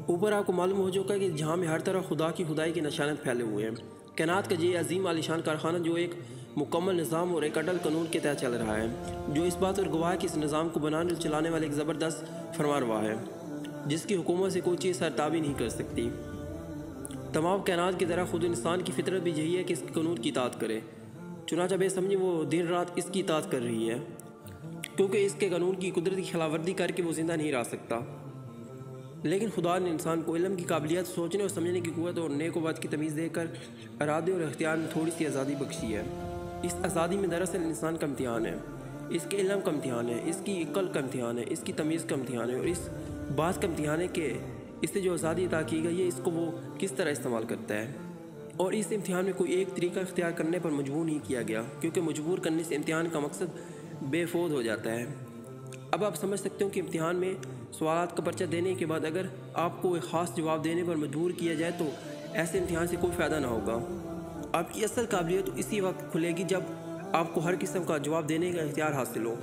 اوپر آپ کو معلوم ہو چکا ہے کہ جہاں میں ہر طرف خدا کی خدائی کے نشانات پھیلے ہوئے ہیں۔ کائنات کا یہ عظیم عالیشان کارخانہ جو ایک مکمل نظام اور ایک اٹل قانون کے تحت چل رہا ہے، جو اس بات پر گواہ ہے کہ اس نظام کو بنانے اور چلانے والے ایک زبردست فرمانروا ہے جس کی حکومت سے کوئی چیز سرتابی نہیں کر سکتی۔ تمام کائنات کی طرح خود انسان کی فطرت بھی یہی ہے کہ اس قانون کی اطاعت کرے، چنانچہ بے سمجھی وہ دن رات اس کی اطاعت کر رہی ہے، کیونکہ اس کے قانون کی قدرت کی خلاف ورزی کر کے وہ زندہ نہیں رہ سکتا۔ لیکن خدا نے انسان کو علم کی قابلیت، سوچنے اور سمجھنے کی قوت اور نیک و بد کی تمیز دے کر ارادے اور اختیار میں تھوڑی سی آزادی بخشی ہے۔ اس آزادی میں دراصل انسان کا امتحان ہے، اس کے علم کا امتحان ہے، اس کی عقل کا امتحان ہے، اس کی تمیز کا امتحان ہے، اور اس بات کا امتحان ہے کہ اس سے جو آزادی عطا کی گئی ہے اس کو وہ کس طرح استعمال کرتا ہے۔ اور اس امتحان میں کوئی ایک طریقہ اختیار کرنے پر مجبور نہیں کیا گیا، کیونکہ مجبور کرنے سے امتحان کا مقصد بے فائدہ ہو جاتا ہے۔ اب آپ سمجھ سکتے ہو کہ امتحان میں سوالات کا پرچہ دینے کے بعد اگر آپ کو ایک خاص جواب دینے پر مجبور کیا جائے تو ایسے امتحان سے کوئی فائدہ نہ ہوگا۔ آپ کی اصل قابلیت اسی وقت کھلے گی جب آپ کو ہر قسم کا جواب دینے کا اختیار حاصل ہو۔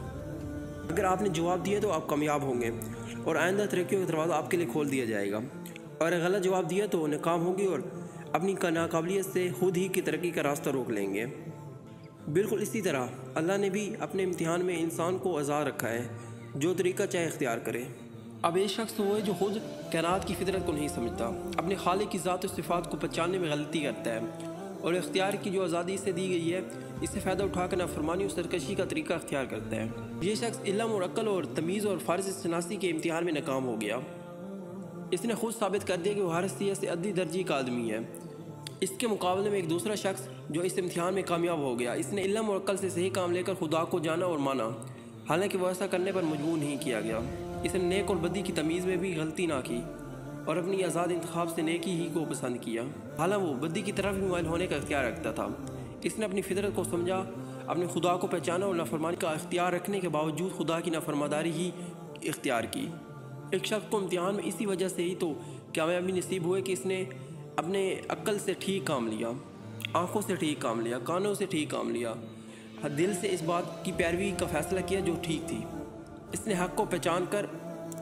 اگر آپ نے جواب دیا تو آپ کامیاب ہوں گے اور آئندہ ترقیوں کا دروازہ آپ کے لیے کھول دیا جائے گا، اور اگر غلط جواب دیا تو ناکام ہوں گے اور اپنی ناقابلیت سے خود ہی کی ترقی کا راستہ روک لیں گے۔ بالکل اسی طرح اللہ نے بھی اپنے امتحان میں انسان کو آزاد رکھا ہے، جو طریقہ چاہے اختیار کرے۔ اب ایک شخص وہ ہے جو خود کائنات کی فطرت کو نہیں سمجھتا، اپنے خالق کی ذات و صفات کو پہچاننے میں غلطی کرتا ہے، اور اختیار کی جو آزادی اسے دی گئی ہے اس سے فائدہ اٹھا کر نافرمانی اور سرکشی کا طریقہ اختیار کرتا ہے۔ یہ شخص علم اور عقل اور تمیز اور فرض شناسی کے امتحان میں ناکام ہو گیا۔ اس نے خود ثابت کر دیا کہ وہ ہر حیثیت سے ادنی درجے کا آدمی ہے۔ اس کے مقابلے میں ایک دوسرا شخص جو اس امتحان میں کامیاب ہو گیا، اس نے علم اور عقل سے صحیح کام لے کر خدا کو جانا اور مانا، حالانکہ وہ ایسا کرنے پر مجبور نہیں کیا گیا۔ اس نے نیک اور بدی کی تمیز میں بھی غلطی نہ کی اور اپنی آزاد انتخاب سے نیکی ہی کو پسند کیا، حالانکہ وہ بدی کی طرف بھی مائل ہونے کا اختیار رکھتا تھا۔ اس نے اپنی فطرت کو سمجھا، اپنے خدا کو پہچانا اور نافرمانی کا اختیار رکھنے کے باوجود خدا کی نافرمانی ہی اختیار کی۔ ایک شخص کو امتحان میں اسی وجہ سے ہی تو کامیابی نصیب ہوئے کہ اس نے اپنے عقل سے ٹھیک کام لیا، آنکھوں سے ٹھیک کام لیا، کانوں سے ٹھیک کام لیا، دل سے اس بات کی پیروی کا فیصلہ کیا جو ٹھیک تھی۔ اس نے حق کو پہچان کر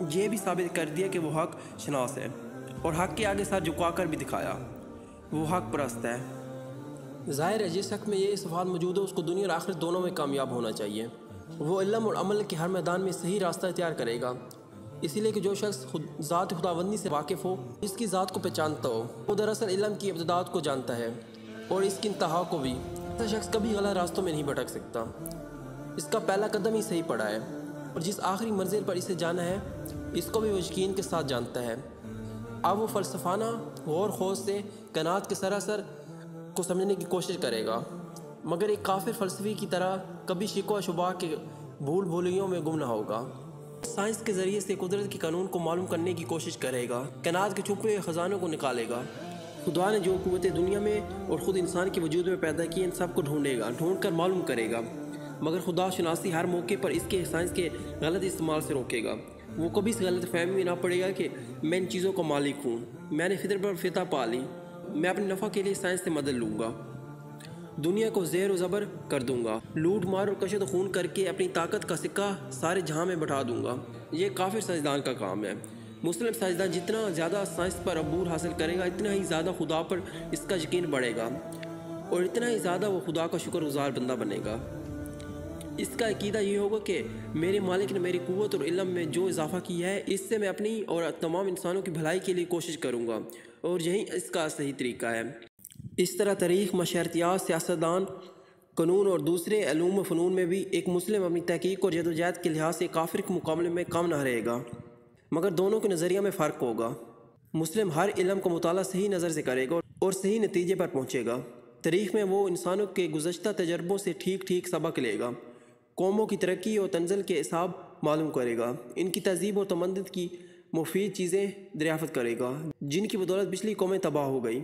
یہ بھی ثابت کر دیا کہ وہ حق شناس ہے، اور حق کے آگے سر جھکا کر بھی دکھایا وہ حق پرست ہے۔ ظاہر ہے جس حق میں یہ صفات موجود ہے اس کو دنیا اور آخرت دونوں میں کامیاب ہونا چاہیے۔ وہ علم اور عمل کے ہر میدان میں صحیح راستہ اختیار کرے گا، اسی لیے کہ جو شخص ذات خداوندی سے واقف ہو، اس کی ذات کو پہچانتا ہو، وہ دراصل علم کی ابتداءات کو جانتا ہے اور اس کی انتہا کو بھی۔ ایسا شخص کبھی غلط راستوں میں نہیں بھٹک سکتا، اس کا پہلا قدم ہی صحیح پڑا ہے، اور جس آخری منزل پر اسے جانا ہے اس کو بھی وہ یقین کے ساتھ جانتا ہے۔ اب وہ فلسفانہ غور خوض سے کائنات کے سراسر کو سمجھنے کی کوشش کرے گا، مگر ایک کافر فلسفی کی طرح کبھی شکوہ شبہ کے بھول بھولیوں میں گم نہ ہوگا۔ سائنس کے ذریعے سے قدرت کے قانون کو معلوم کرنے کی کوشش کرے گا، کائنات کے چھپے ہوئے خزانوں کو نکالے گا۔ خدا نے جو قوتیں دنیا میں اور خود انسان کے وجود میں پیدا کی ان سب کو ڈھونڈے گا، ڈھونڈ کر معلوم کرے گا، مگر خدا شناسی ہر موقع پر اس کے سائنس کے غلط استعمال سے روکے گا۔ وہ کبھی اس غلط فہمی میں نہ پڑے گا کہ میں ان چیزوں کا مالک ہوں، میں نے فطرت پر فتح پا لی، میں اپنے نفع کے لیے سائنس سے مدد لوں گا، دنیا کو زیر و زبر کر دوں گا، لوٹ مار اور کشت و خون کر کے اپنی طاقت کا سکہ سارے جہاں میں بٹھا دوں گا۔ یہ کافر سائنسدان کا کام ہے۔ مسلم سائنسدان جتنا زیادہ سائنس پر عبور حاصل کرے گا اتنا ہی زیادہ خدا پر اس کا یقین بڑھے گا، اور اتنا ہی زیادہ وہ خدا کا شکر گزار بندہ بنے گا۔ اس کا عقیدہ یہ ہوگا کہ میرے مالک نے میری قوت اور علم میں جو اضافہ کیا ہے اس سے میں اپنی اور تمام انسانوں کی بھلائی کے لیے کوشش کروں گا، اور یہی اس کا صحیح طریقہ ہے۔ اس طرح تاریخ، معاشرتیات، سیاستدان، قانون اور دوسرے علوم و فنون میں بھی ایک مسلم اپنی تحقیق اور جدوجہد کے لحاظ سے کافر کے مقابلے میں کم نہ رہے گا، مگر دونوں کے نظریہ میں فرق ہوگا۔ مسلم ہر علم کا مطالعہ صحیح نظر سے کرے گا اور صحیح نتیجے پر پہنچے گا۔ تاریخ میں وہ انسانوں کے گزشتہ تجربوں سے ٹھیک ٹھیک سبق لے گا، قوموں کی ترقی اور تنزل کے حساب معلوم کرے گا، ان کی تہذیب اور تمدن کی مفید چیزیں دریافت کرے گا جن کی بدولت پچھلی قومیں تباہ ہو گئی۔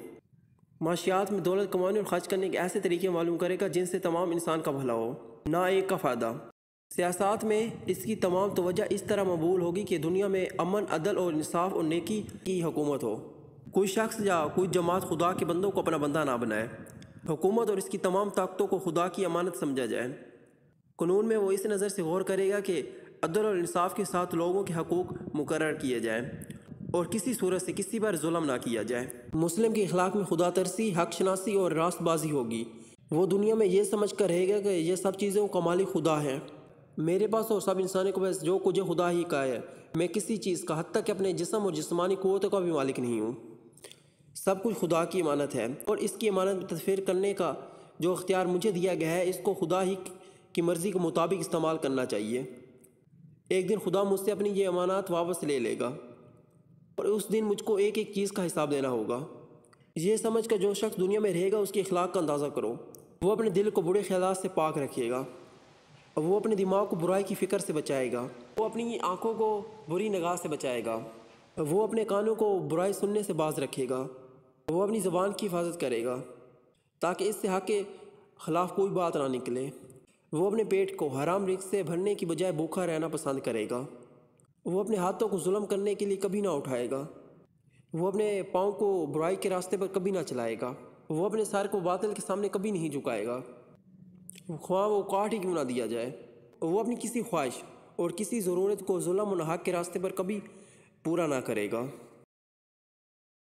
معاشیات میں دولت کمانے اور خرچ کرنے کے ایسے طریقے معلوم کرے گا جن سے تمام انسان کا بھلا ہو، نہ ایک کا فائدہ۔ سیاست میں اس کی تمام توجہ اس طرح مقبول ہوگی کہ دنیا میں امن، عدل اور انصاف اور نیکی کی حکومت ہو۔ کوئی شخص یا کوئی جماعت خدا کے بندوں کو اپنا بندہ نہ بنائے۔ حکومت اور اس کی تمام طاقتوں کو خدا کی امانت سمجھا جائے۔ قانون میں وہ اس نظر سے غور کرے گا کہ عدل اور انصاف کے ساتھ لوگوں کے حقوق مقرر کیے جائیں، اور کسی صورت سے کسی پر ظلم نہ کیا جائے۔ مسلم کے اخلاق میں خدا ترسی، حق شناسی اور راست بازی ہوگی۔ وہ دنیا میں یہ سمجھ کر رہے گا کہ یہ سب چیزیں کا مالک خدا ہے۔ میرے پاس اور سب انسانوں کو بس جو کچھ خدا ہی کا ہے۔ میں کسی چیز کا، حتیٰ کہ اپنے جسم اور جسمانی قوتوں کا بھی مالک نہیں ہوں۔ سب کچھ خدا کی امانت ہے، اور اس کی امانت میں تصفیر کرنے کا جو اختیار مجھے دیا گیا ہے، اس کو خدا ہی کی مرضی کے مطابق استعمال کرنا چاہیے۔ ایک دن خدا مجھ سے اپنی یہ امانات واپس لے لے گا، اور اس دن مجھ کو ایک ایک چیز کا حساب دینا ہوگا۔ یہ سمجھ کر جو شخص دنیا میں رہے گا اس کے اخلاق کا اندازہ کرو۔ وہ اپنے دل کو برے خیالات سے پاک رکھے گا، وہ اپنے دماغ کو برائی کی فکر سے بچائے گا، وہ اپنی آنکھوں کو بری نگاہ سے بچائے گا، وہ اپنے کانوں کو برائی سننے سے باز رکھے گا، وہ اپنی زبان کی حفاظت کرے گا تاکہ اس سے حق کے خلاف کوئی بات نہ نکلے، وہ اپنے پیٹ کو حرام رزق سے بھرنے کی بجائے بھوکا رہنا پسند کرے گا، وہ اپنے ہاتھوں کو ظلم کرنے کے لیے کبھی نہ اٹھائے گا، وہ اپنے پاؤں کو برائی کے راستے پر کبھی نہ چلائے گا، وہ اپنے سر کو باطل کے سامنے کبھی نہیں جھکائے گا، خواہ وہ کاٹ ہی کیوں نہ دیا جائے، وہ اپنی کسی خواہش اور کسی ضرورت کو ظلم و حق کے راستے پر کبھی پورا نہ کرے گا۔